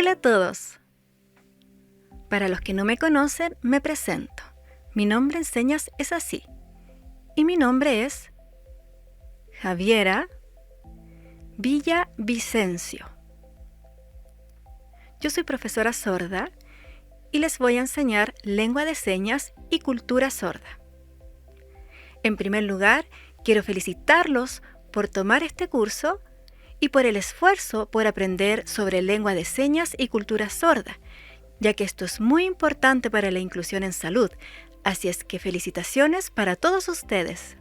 Hola a todos. Para los que no me conocen, me presento. Mi nombre en señas es así. Y mi nombre es Javiera Villavicencio. Yo soy profesora sorda y les voy a enseñar lengua de señas y cultura sorda. En primer lugar, quiero felicitarlos por tomar este curso y por el esfuerzo por aprender sobre lengua de señas y cultura sorda, ya que esto es muy importante para la inclusión en salud, así es que felicitaciones para todos ustedes.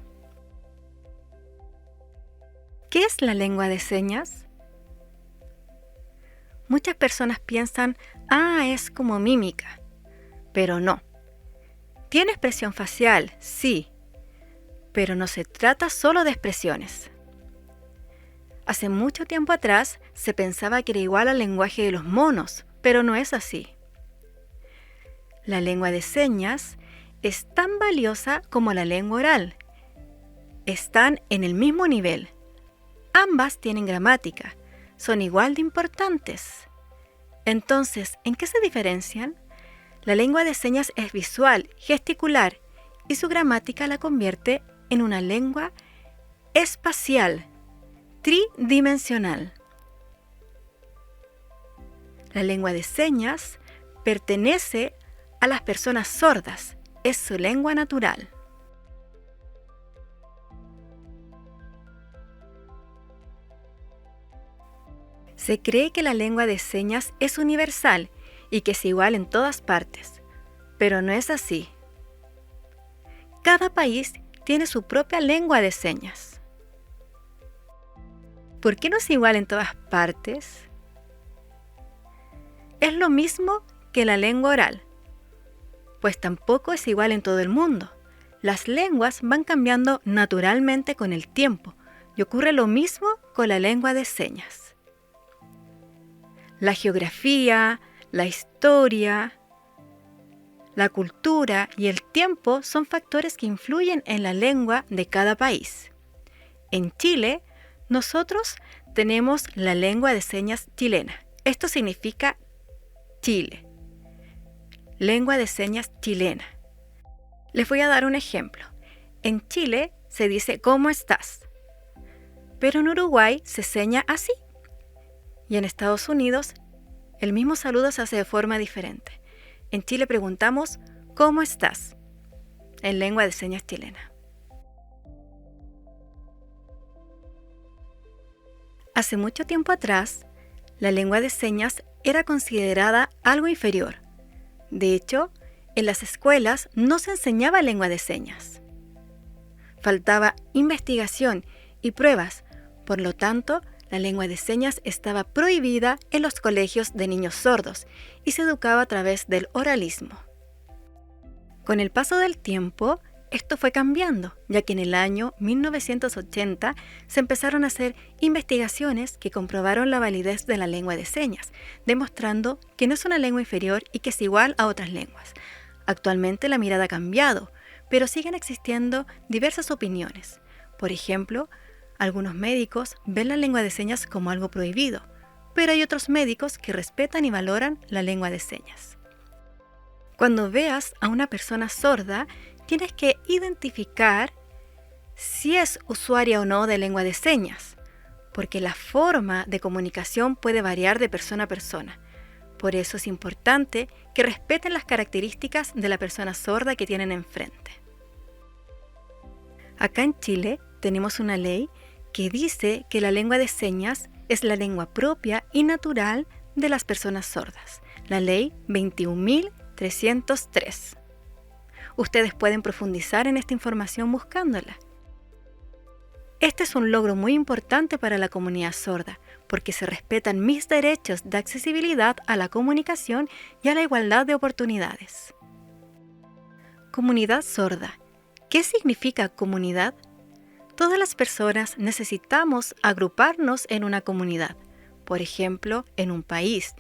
¿Qué es la lengua de señas? Muchas personas piensan, es como mímica, pero no. Tiene expresión facial, sí, pero no se trata solo de expresiones. Hace mucho tiempo atrás se pensaba que era igual al lenguaje de los monos, pero no es así. La lengua de señas es tan valiosa como la lengua oral. Están en el mismo nivel. Ambas tienen gramática, son igual de importantes. Entonces, ¿en qué se diferencian? La lengua de señas es visual, gesticular, y su gramática la convierte en una lengua espacial, tridimensional. La lengua de señas pertenece a las personas sordas, es su lengua natural. Se cree que la lengua de señas es universal y que es igual en todas partes, pero no es así. Cada país tiene su propia lengua de señas. ¿Por qué no es igual en todas partes? Es lo mismo que la lengua oral, pues tampoco es igual en todo el mundo. Las lenguas van cambiando naturalmente con el tiempo y ocurre lo mismo con la lengua de señas. La geografía, la historia, la cultura y el tiempo son factores que influyen en la lengua de cada país. En Chile, nosotros tenemos la lengua de señas chilena. Esto significa Chile. Lengua de señas chilena. Les voy a dar un ejemplo. En Chile se dice ¿cómo estás? Pero en Uruguay se seña así. Y en Estados Unidos, el mismo saludo se hace de forma diferente. En Chile preguntamos ¿cómo estás? En lengua de señas chilena. Hace mucho tiempo atrás, la lengua de señas era considerada algo inferior. De hecho, en las escuelas no se enseñaba lengua de señas. Faltaba investigación y pruebas, por lo tanto, la lengua de señas estaba prohibida en los colegios de niños sordos y se educaba a través del oralismo. Con el paso del tiempo, esto fue cambiando, ya que en el año 1980 se empezaron a hacer investigaciones que comprobaron la validez de la lengua de señas, demostrando que no es una lengua inferior y que es igual a otras lenguas. Actualmente la mirada ha cambiado, pero siguen existiendo diversas opiniones. Por ejemplo, algunos médicos ven la lengua de señas como algo prohibido, pero hay otros médicos que respetan y valoran la lengua de señas. Cuando veas a una persona sorda, tienes que identificar si es usuaria o no de lengua de señas, porque la forma de comunicación puede variar de persona a persona. Por eso es importante que respeten las características de la persona sorda que tienen enfrente. Acá en Chile tenemos una ley que dice que la lengua de señas es la lengua propia y natural de las personas sordas, la ley 21.303. Ustedes pueden profundizar en esta información buscándola. Este es un logro muy importante para la comunidad sorda, porque se respetan mis derechos de accesibilidad a la comunicación y a la igualdad de oportunidades. Comunidad sorda. ¿Qué significa comunidad? Todas las personas necesitamos agruparnos en una comunidad, por ejemplo, en un país,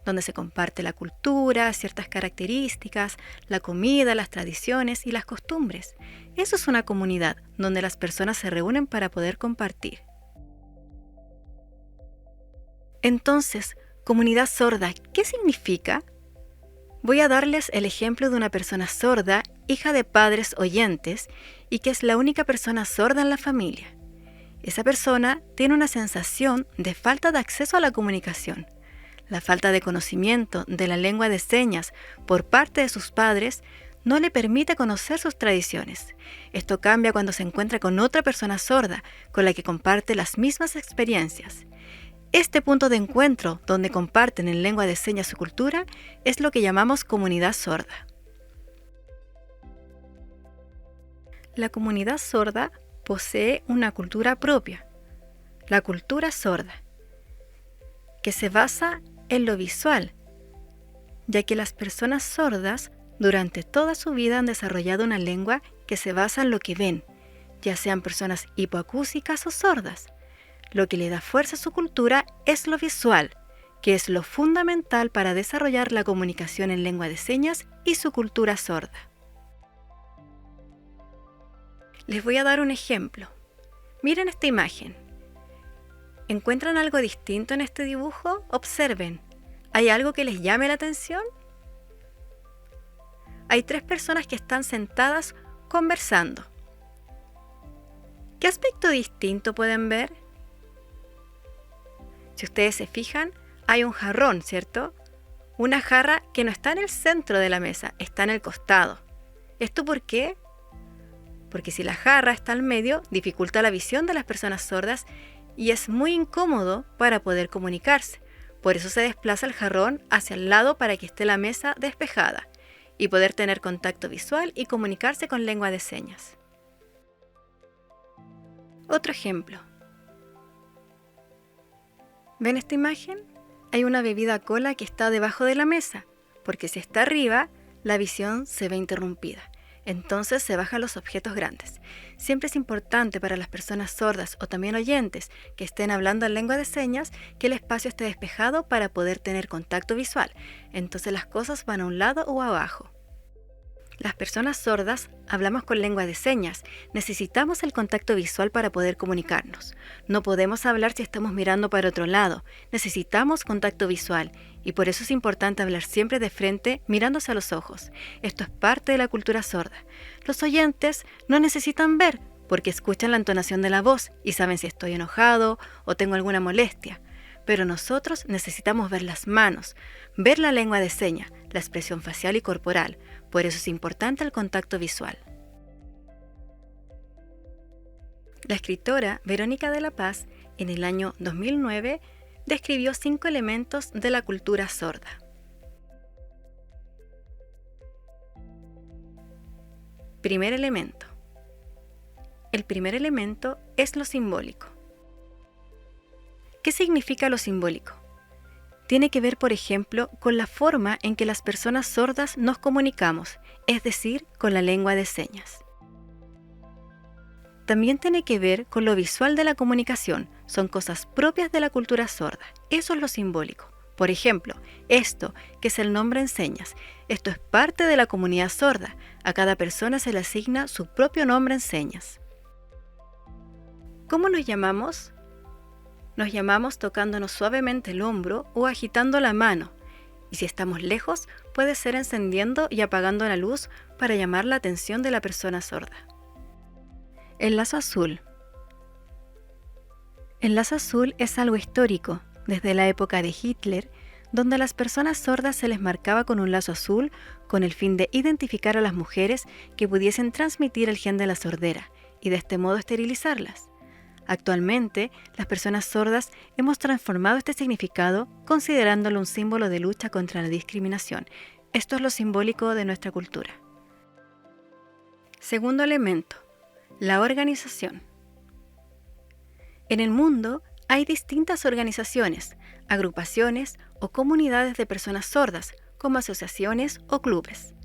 donde se comparte la cultura, ciertas características, la comida, las tradiciones y las costumbres. Eso es una comunidad, donde las personas se reúnen para poder compartir. Entonces, Comunidad sorda, ¿qué significa? Voy a darles el ejemplo de una persona sorda, hija de padres oyentes, y que es la única persona sorda en la familia. Esa persona tiene una sensación de falta de acceso a la comunicación. La falta de conocimiento de la lengua de señas por parte de sus padres no le permite conocer sus tradiciones. Esto cambia cuando se encuentra con otra persona sorda, con la que comparte las mismas experiencias. Este punto de encuentro, donde comparten en lengua de señas su cultura, es lo que llamamos comunidad sorda. La comunidad sorda posee una cultura propia, la cultura sorda, que se basa en lo visual, ya que las personas sordas durante toda su vida han desarrollado una lengua que se basa en lo que ven, ya sean personas hipoacúsicas o sordas. Lo que le da fuerza a su cultura es lo visual, que es lo fundamental para desarrollar la comunicación en lengua de señas y su cultura sorda. Les voy a dar un ejemplo. Miren esta imagen. ¿Encuentran algo distinto en este dibujo? Observen. ¿Hay algo que les llame la atención? Hay 3 personas que están sentadas conversando. ¿Qué aspecto distinto pueden ver? Si ustedes se fijan, hay un jarrón, ¿cierto? Una jarra que no está en el centro de la mesa, está en el costado. ¿Esto por qué? Porque si la jarra está al medio, dificulta la visión de las personas sordas y es muy incómodo para poder comunicarse. Por eso se desplaza el jarrón hacia el lado para que esté la mesa despejada y poder tener contacto visual y comunicarse con lengua de señas. Otro ejemplo. ¿Ven esta imagen? Hay una bebida cola que está debajo de la mesa, porque si está arriba, la visión se ve interrumpida. Entonces se bajan los objetos grandes. Siempre es importante para las personas sordas o también oyentes que estén hablando en lengua de señas que el espacio esté despejado para poder tener contacto visual. Entonces las cosas van a un lado o abajo. Las personas sordas hablamos con lengua de señas. Necesitamos el contacto visual para poder comunicarnos. No podemos hablar si estamos mirando para otro lado. Necesitamos contacto visual y por eso es importante hablar siempre de frente mirándose a los ojos. Esto es parte de la cultura sorda. Los oyentes no necesitan ver porque escuchan la entonación de la voz y saben si estoy enojado o tengo alguna molestia. Pero nosotros necesitamos ver las manos, ver la lengua de señas, la expresión facial y corporal. Por eso es importante el contacto visual. La escritora Verónica de la Paz, en el año 2009, describió 5 elementos de la cultura sorda. Primer elemento. El primer elemento es lo simbólico. ¿Qué significa lo simbólico? Tiene que ver, por ejemplo, con la forma en que las personas sordas nos comunicamos, es decir, con la lengua de señas. También tiene que ver con lo visual de la comunicación, son cosas propias de la cultura sorda, eso es lo simbólico. Por ejemplo, esto, que es el nombre en señas, esto es parte de la comunidad sorda, a cada persona se le asigna su propio nombre en señas. ¿Cómo nos llamamos? Nos llamamos tocándonos suavemente el hombro o agitando la mano. Y si estamos lejos, puede ser encendiendo y apagando la luz para llamar la atención de la persona sorda. El lazo azul. El lazo azul es algo histórico, desde la época de Hitler, donde a las personas sordas se les marcaba con un lazo azul con el fin de identificar a las mujeres que pudiesen transmitir el gen de la sordera y de este modo esterilizarlas. Actualmente, las personas sordas hemos transformado este significado considerándolo un símbolo de lucha contra la discriminación. Esto es lo simbólico de nuestra cultura. Segundo elemento, la organización. En el mundo hay distintas organizaciones, agrupaciones o comunidades de personas sordas, como asociaciones o clubes.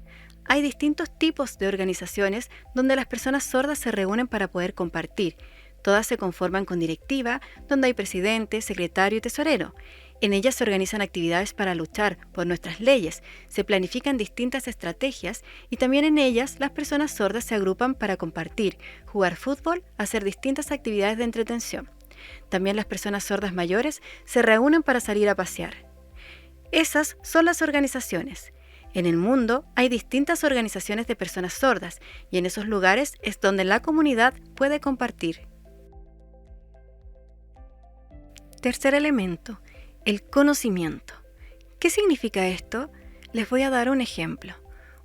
Hay distintos tipos de organizaciones donde las personas sordas se reúnen para poder compartir. Todas se conforman con directiva, donde hay presidente, secretario y tesorero. En ellas se organizan actividades para luchar por nuestras leyes, se planifican distintas estrategias y también en ellas las personas sordas se agrupan para compartir, jugar fútbol, hacer distintas actividades de entretención. También las personas sordas mayores se reúnen para salir a pasear. Esas son las organizaciones. En el mundo hay distintas organizaciones de personas sordas y en esos lugares es donde la comunidad puede compartir. Tercer elemento, el conocimiento. ¿Qué significa esto? Les voy a dar un ejemplo.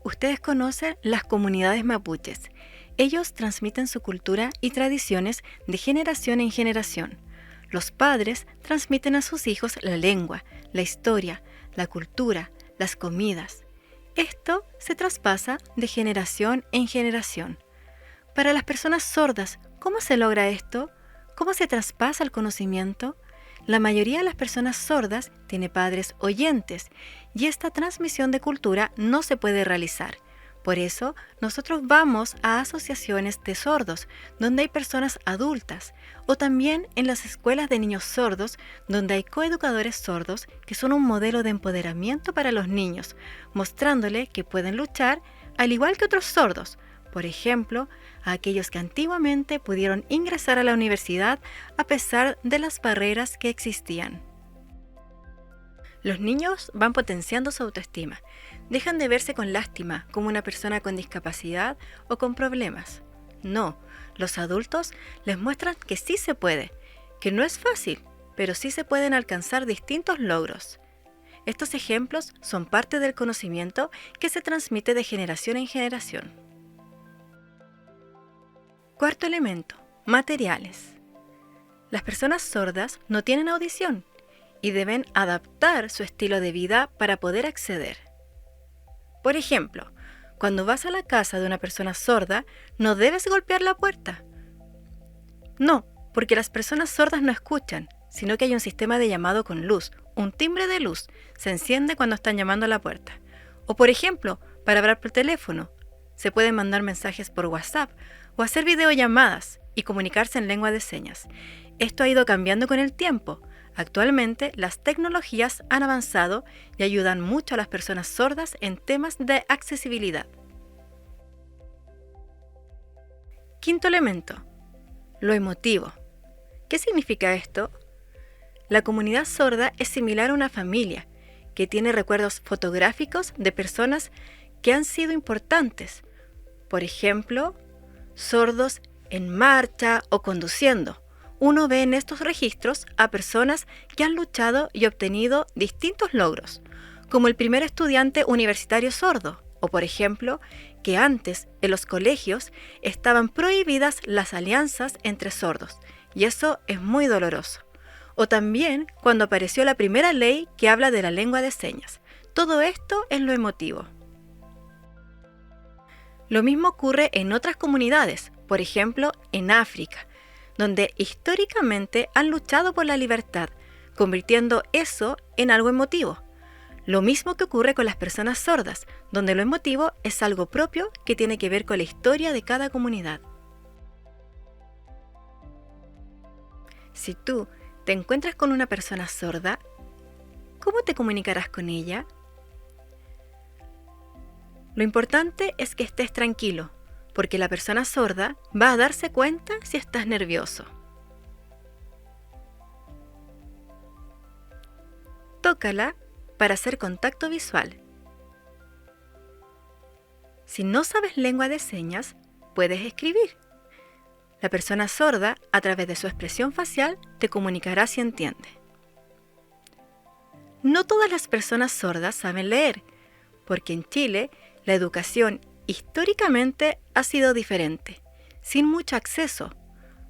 Ustedes conocen las comunidades mapuches. Ellos transmiten su cultura y tradiciones de generación en generación. Los padres transmiten a sus hijos la lengua, la historia, la cultura, las comidas. Esto se traspasa de generación en generación. Para las personas sordas, ¿cómo se logra esto? ¿Cómo se traspasa el conocimiento? La mayoría de las personas sordas tiene padres oyentes y esta transmisión de cultura no se puede realizar. Por eso, nosotros vamos a asociaciones de sordos, donde hay personas adultas, o también en las escuelas de niños sordos, donde hay coeducadores sordos que son un modelo de empoderamiento para los niños, mostrándole que pueden luchar al igual que otros sordos. Por ejemplo, a aquellos que antiguamente pudieron ingresar a la universidad a pesar de las barreras que existían. Los niños van potenciando su autoestima. Dejan de verse con lástima como una persona con discapacidad o con problemas. No, los adultos les muestran que sí se puede, que no es fácil, pero sí se pueden alcanzar distintos logros. Estos ejemplos son parte del conocimiento que se transmite de generación en generación. Cuarto elemento, materiales. Las personas sordas no tienen audición y deben adaptar su estilo de vida para poder acceder. Por ejemplo, cuando vas a la casa de una persona sorda, no debes golpear la puerta. No, porque las personas sordas no escuchan, sino que hay un sistema de llamado con luz, un timbre de luz, se enciende cuando están llamando a la puerta. O por ejemplo, para hablar por teléfono, se pueden mandar mensajes por WhatsApp o hacer videollamadas y comunicarse en lengua de señas. Esto ha ido cambiando con el tiempo. Actualmente, las tecnologías han avanzado y ayudan mucho a las personas sordas en temas de accesibilidad. Quinto elemento, lo emotivo. ¿Qué significa esto? La comunidad sorda es similar a una familia que tiene recuerdos fotográficos de personas que han sido importantes. Por ejemplo, sordos en marcha o conduciendo. Uno ve en estos registros a personas que han luchado y obtenido distintos logros, como el primer estudiante universitario sordo, o por ejemplo, que antes en los colegios estaban prohibidas las alianzas entre sordos, y eso es muy doloroso. O también cuando apareció la primera ley que habla de la lengua de señas. Todo esto es lo emotivo. Lo mismo ocurre en otras comunidades, por ejemplo, en África, donde históricamente han luchado por la libertad, convirtiendo eso en algo emotivo. Lo mismo que ocurre con las personas sordas, donde lo emotivo es algo propio que tiene que ver con la historia de cada comunidad. Si tú te encuentras con una persona sorda, ¿cómo te comunicarás con ella? Lo importante es que estés tranquilo, porque la persona sorda va a darse cuenta si estás nervioso. Tócala para hacer contacto visual. Si no sabes lengua de señas, puedes escribir. La persona sorda, a través de su expresión facial, te comunicará si entiende. No todas las personas sordas saben leer, porque en Chile la educación históricamente ha sido diferente, sin mucho acceso.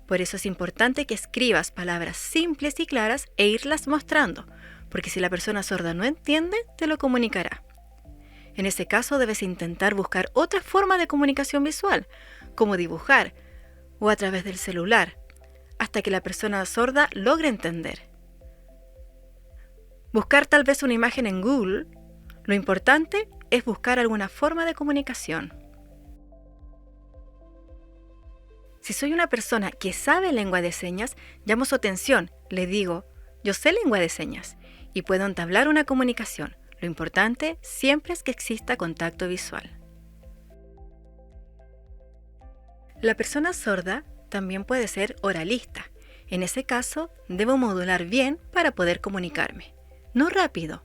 Por eso es importante que escribas palabras simples y claras e irlas mostrando, porque si la persona sorda no entiende, te lo comunicará. En ese caso debes intentar buscar otra forma de comunicación visual, como dibujar o a través del celular, hasta que la persona sorda logre entender. Buscar tal vez una imagen en Google. Lo importante es buscar alguna forma de comunicación. Si soy una persona que sabe lengua de señas, llamo su atención, le digo, yo sé lengua de señas y puedo entablar una comunicación. Lo importante siempre es que exista contacto visual. La persona sorda también puede ser oralista. En ese caso, debo modular bien para poder comunicarme. No rápido.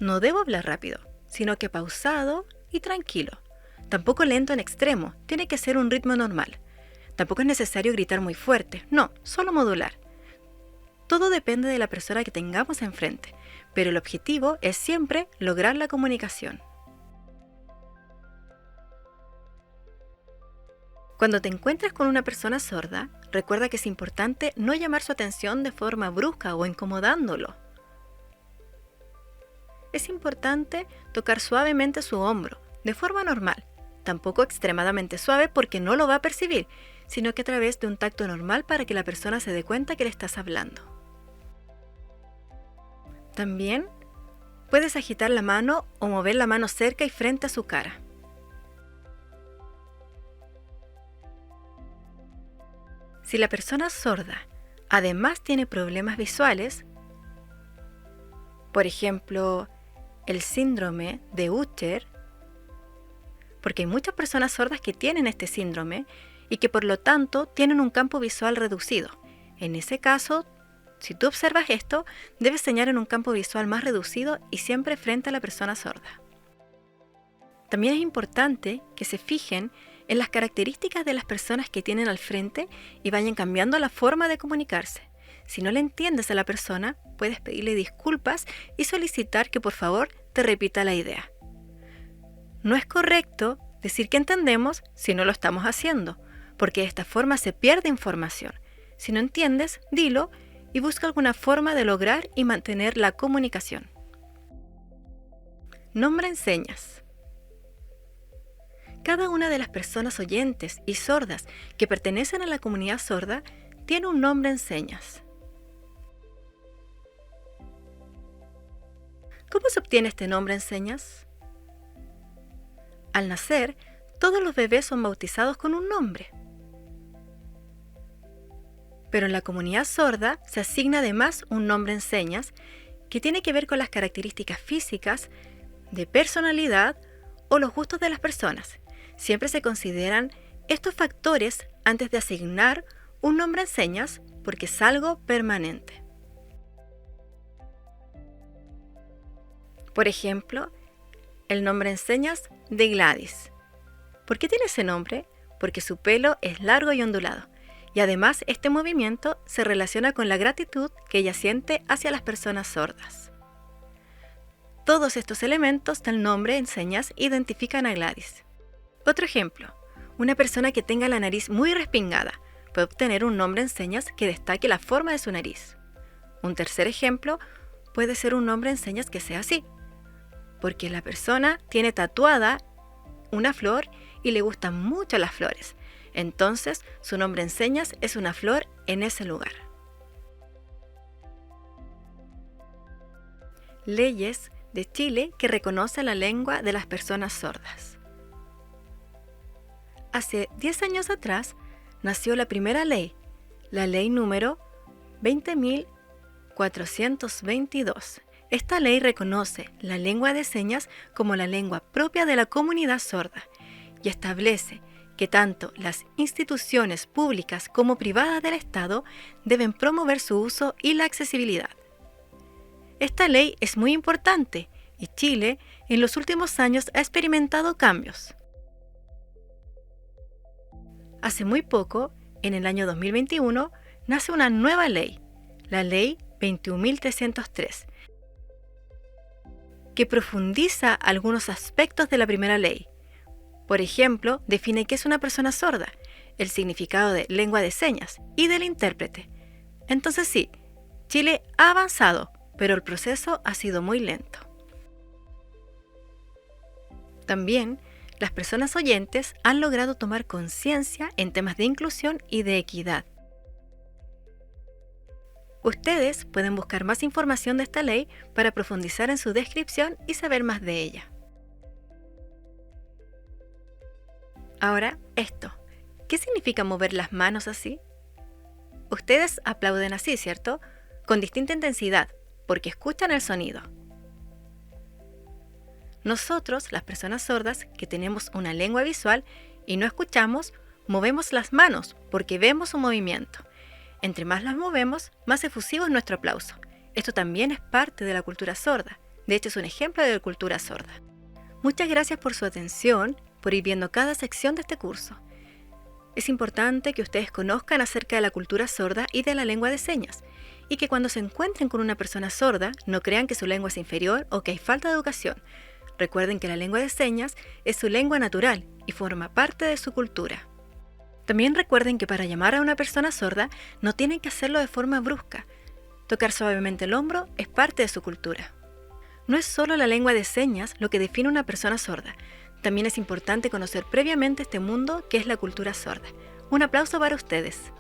No debo hablar rápido, sino que pausado y tranquilo. Tampoco lento en extremo, tiene que ser un ritmo normal. Tampoco es necesario gritar muy fuerte, no, solo modular. Todo depende de la persona que tengamos enfrente, pero el objetivo es siempre lograr la comunicación. Cuando te encuentres con una persona sorda, recuerda que es importante no llamar su atención de forma brusca o incomodándolo. Es importante tocar suavemente su hombro, de forma normal, tampoco extremadamente suave porque no lo va a percibir, sino que a través de un tacto normal para que la persona se dé cuenta que le estás hablando. También puedes agitar la mano o mover la mano cerca y frente a su cara. Si la persona sorda además tiene problemas visuales, por ejemplo, el síndrome de Usher, porque hay muchas personas sordas que tienen este síndrome y que por lo tanto tienen un campo visual reducido. En ese caso, si tú observas esto, debes señalar en un campo visual más reducido y siempre frente a la persona sorda. También es importante que se fijen en las características de las personas que tienen al frente y vayan cambiando la forma de comunicarse. Si no le entiendes a la persona, puedes pedirle disculpas y solicitar que por favor te repita la idea. No es correcto decir que entendemos si no lo estamos haciendo, porque de esta forma se pierde información. Si no entiendes, dilo y busca alguna forma de lograr y mantener la comunicación. Nombre en señas. Cada una de las personas oyentes y sordas que pertenecen a la comunidad sorda tiene un nombre en señas. ¿Cómo se obtiene este nombre en señas? Al nacer, todos los bebés son bautizados con un nombre. Pero en la comunidad sorda se asigna además un nombre en señas que tiene que ver con las características físicas, de personalidad o los gustos de las personas. Siempre se consideran estos factores antes de asignar un nombre en señas porque es algo permanente. Por ejemplo, el nombre en señas de Gladys. ¿Por qué tiene ese nombre? Porque su pelo es largo y ondulado. Y además este movimiento se relaciona con la gratitud que ella siente hacia las personas sordas. Todos estos elementos del nombre en señas identifican a Gladys. Otro ejemplo, una persona que tenga la nariz muy respingada puede obtener un nombre en señas que destaque la forma de su nariz. Un tercer ejemplo puede ser un nombre en señas que sea así, porque la persona tiene tatuada una flor y le gustan mucho las flores. Entonces, su nombre en señas es una flor en ese lugar. Leyes de Chile que reconocen la lengua de las personas sordas. Hace 10 años atrás nació la primera ley, la ley número 20.422. Esta ley reconoce la lengua de señas como la lengua propia de la comunidad sorda y establece que tanto las instituciones públicas como privadas del Estado deben promover su uso y la accesibilidad. Esta ley es muy importante y Chile en los últimos años ha experimentado cambios. Hace muy poco, en el año 2021, nace una nueva ley, la Ley 21.303, que profundiza algunos aspectos de la primera ley. Por ejemplo, define qué es una persona sorda, el significado de lengua de señas y del intérprete. Entonces sí, Chile ha avanzado, pero el proceso ha sido muy lento. También, las personas oyentes han logrado tomar conciencia en temas de inclusión y de equidad. Ustedes pueden buscar más información de esta ley para profundizar en su descripción y saber más de ella. Ahora, esto. ¿Qué significa mover las manos así? Ustedes aplauden así, ¿cierto? Con distinta intensidad, porque escuchan el sonido. Nosotros, las personas sordas, que tenemos una lengua visual y no escuchamos, movemos las manos porque vemos su movimiento. Entre más las movemos, más efusivo es nuestro aplauso. Esto también es parte de la cultura sorda. De hecho, es un ejemplo de cultura sorda. Muchas gracias por su atención, por ir viendo cada sección de este curso. Es importante que ustedes conozcan acerca de la cultura sorda y de la lengua de señas, y que cuando se encuentren con una persona sorda no crean que su lengua es inferior o que hay falta de educación. Recuerden que la lengua de señas es su lengua natural y forma parte de su cultura. También recuerden que para llamar a una persona sorda no tienen que hacerlo de forma brusca. Tocar suavemente el hombro es parte de su cultura. No es solo la lengua de señas lo que define a una persona sorda. También es importante conocer previamente este mundo que es la cultura sorda. Un aplauso para ustedes.